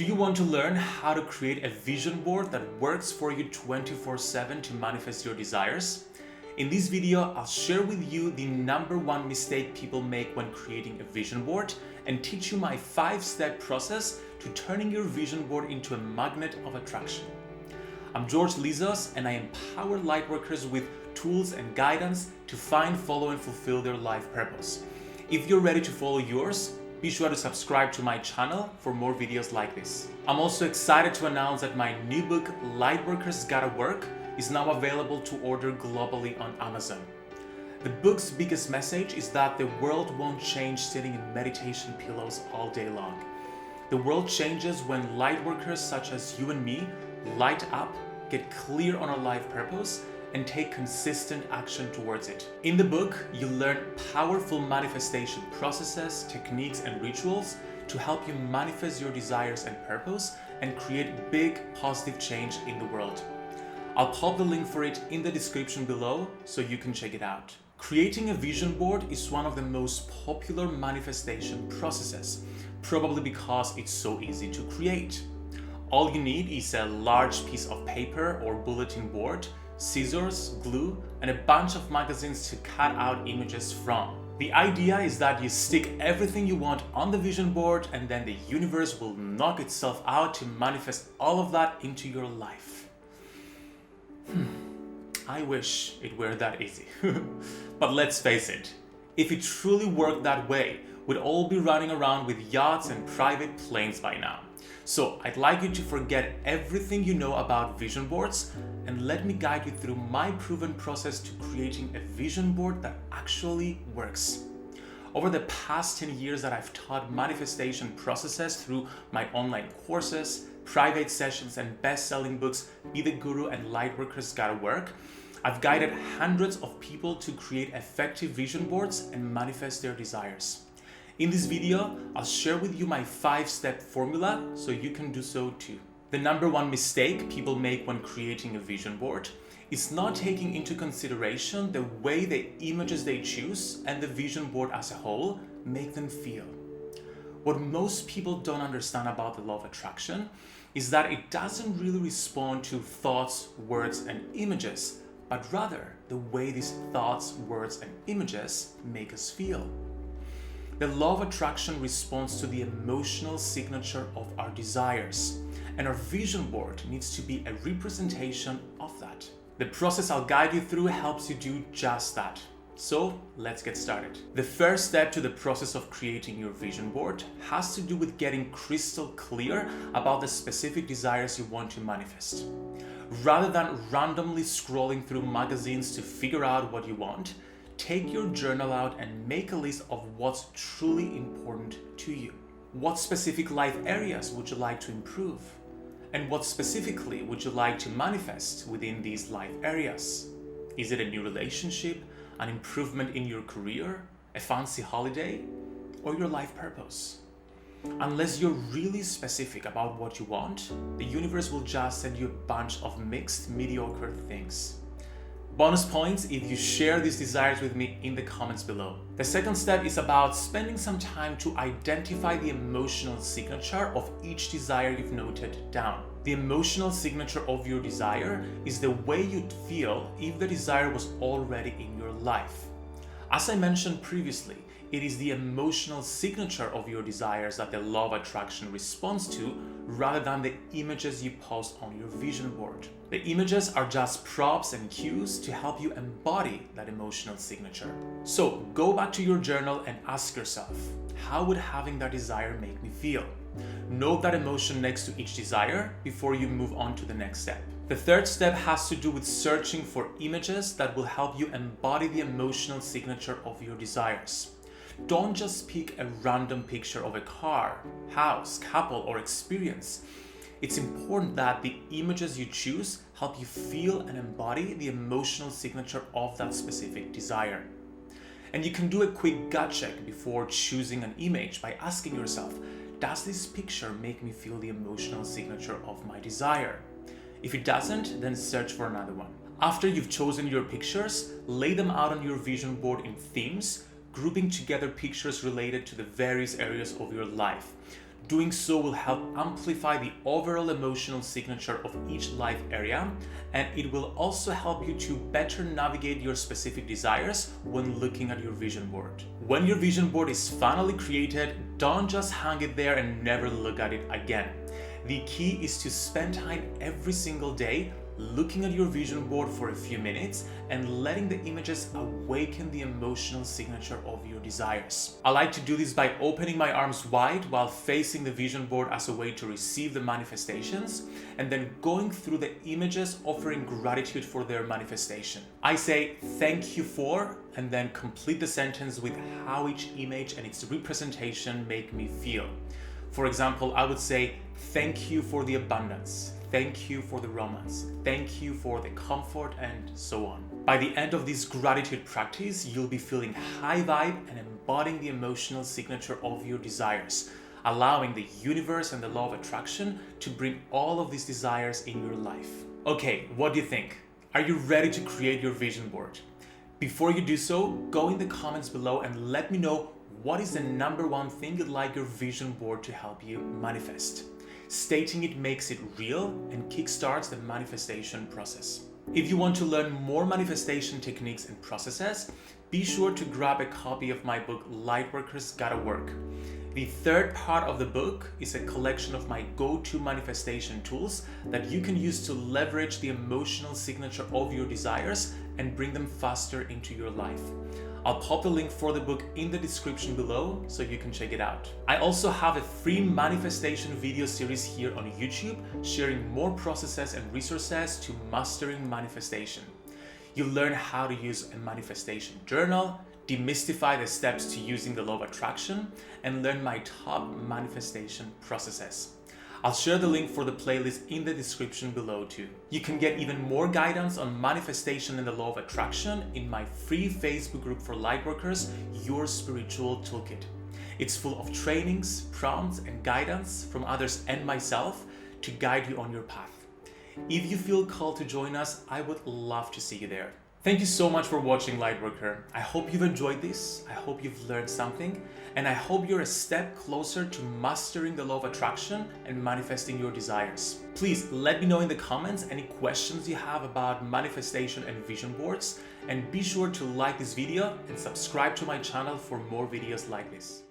Do you want to learn how to create a vision board that works for you 24/7 to manifest your desires? In this video, I'll share with you the number one mistake people make when creating a vision board and teach you my 5-step process to turning your vision board into a magnet of attraction. I'm George Lizos, and I empower lightworkers with tools and guidance to find, follow, and fulfill their life purpose. If you're ready to follow yours, be sure to subscribe to my channel for more videos like this. I'm also excited to announce that my new book, Lightworkers Gotta Work, is now available to order globally on Amazon. The book's biggest message is that the world won't change sitting in meditation pillows all day long. The world changes when lightworkers such as you and me light up, get clear on our life purpose, and take consistent action towards it. In the book, you learn powerful manifestation processes, techniques, and rituals to help you manifest your desires and purpose and create big positive change in the world. I'll pop the link for it in the description below so you can check it out. Creating a vision board is one of the most popular manifestation processes, probably because it's so easy to create. All you need is a large piece of paper or bulletin board, scissors, glue, and a bunch of magazines to cut out images from. The idea is that you stick everything you want on the vision board, and then the universe will knock itself out to manifest all of that into your life. I wish it were that easy. But let's face it, if it truly worked that way, we'd all be running around with yachts and private planes by now. So I'd like you to forget everything you know about vision boards and let me guide you through my proven process to creating a vision board that actually works. Over the past 10 years that I've taught manifestation processes through my online courses, private sessions, and best-selling books, Be the Guru and Lightworkers Gotta Work, I've guided hundreds of people to create effective vision boards and manifest their desires. In this video, I'll share with you my 5-step formula so you can do so too. The number one mistake people make when creating a vision board is not taking into consideration the way the images they choose and the vision board as a whole make them feel. What most people don't understand about the law of attraction is that it doesn't really respond to thoughts, words, and images, but rather the way these thoughts, words, and images make us feel. The law of attraction responds to the emotional signature of our desires, and our vision board needs to be a representation of that. The process I'll guide you through helps you do just that. So let's get started. The first step to the process of creating your vision board has to do with getting crystal clear about the specific desires you want to manifest. Rather than randomly scrolling through magazines to figure out what you want, take your journal out and make a list of what's truly important to you. What specific life areas would you like to improve? And what specifically would you like to manifest within these life areas? Is it a new relationship, an improvement in your career, a fancy holiday, or your life purpose? Unless you're really specific about what you want, the universe will just send you a bunch of mixed, mediocre things. Bonus points if you share these desires with me in the comments below. The second step is about spending some time to identify the emotional signature of each desire you've noted down. The emotional signature of your desire is the way you'd feel if the desire was already in your life. As I mentioned previously, it is the emotional signature of your desires that the law of attraction responds to, rather than the images you post on your vision board. The images are just props and cues to help you embody that emotional signature. So go back to your journal and ask yourself, how would having that desire make me feel? Note that emotion next to each desire before you move on to the next step. The third step has to do with searching for images that will help you embody the emotional signature of your desires. Don't just pick a random picture of a car, house, couple, or experience. It's important that the images you choose help you feel and embody the emotional signature of that specific desire. And you can do a quick gut check before choosing an image by asking yourself, does this picture make me feel the emotional signature of my desire? If it doesn't, then search for another one. After you've chosen your pictures, lay them out on your vision board in themes, grouping together pictures related to the various areas of your life. Doing so will help amplify the overall emotional signature of each life area, and it will also help you to better navigate your specific desires when looking at your vision board. When your vision board is finally created, don't just hang it there and never look at it again. The key is to spend time every single day looking at your vision board for a few minutes and letting the images awaken the emotional signature of your desires. I like to do this by opening my arms wide while facing the vision board as a way to receive the manifestations, and then going through the images offering gratitude for their manifestation. I say thank you for, and then complete the sentence with how each image and its representation make me feel. For example, I would say thank you for the abundance, thank you for the romance, thank you for the comfort, and so on. By the end of this gratitude practice, you'll be feeling high vibe and embodying the emotional signature of your desires, allowing the universe and the law of attraction to bring all of these desires in your life. Okay, what do you think? Are you ready to create your vision board? Before you do so, go in the comments below and let me know what is the number one thing you'd like your vision board to help you manifest. Stating it makes it real and kickstarts the manifestation process. If you want to learn more manifestation techniques and processes, be sure to grab a copy of my book, Lightworkers Gotta Work. The third part of the book is a collection of my go-to manifestation tools that you can use to leverage the emotional signature of your desires and bring them faster into your life. I'll pop the link for the book in the description below so you can check it out. I also have a free manifestation video series here on YouTube sharing more processes and resources to mastering manifestation. You'll learn how to use a manifestation journal, demystify the steps to using the law of attraction, and learn my top manifestation processes. I'll share the link for the playlist in the description below too. You can get even more guidance on manifestation and the law of attraction in my free Facebook group for lightworkers, Your Spiritual Toolkit. It's full of trainings, prompts, and guidance from others and myself to guide you on your path. If you feel called to join us, I would love to see you there. Thank you so much for watching, Lightworker. I hope you've enjoyed this. I hope you've learned something. And I hope you're a step closer to mastering the law of attraction and manifesting your desires. Please let me know in the comments any questions you have about manifestation and vision boards. And be sure to like this video and subscribe to my channel for more videos like this.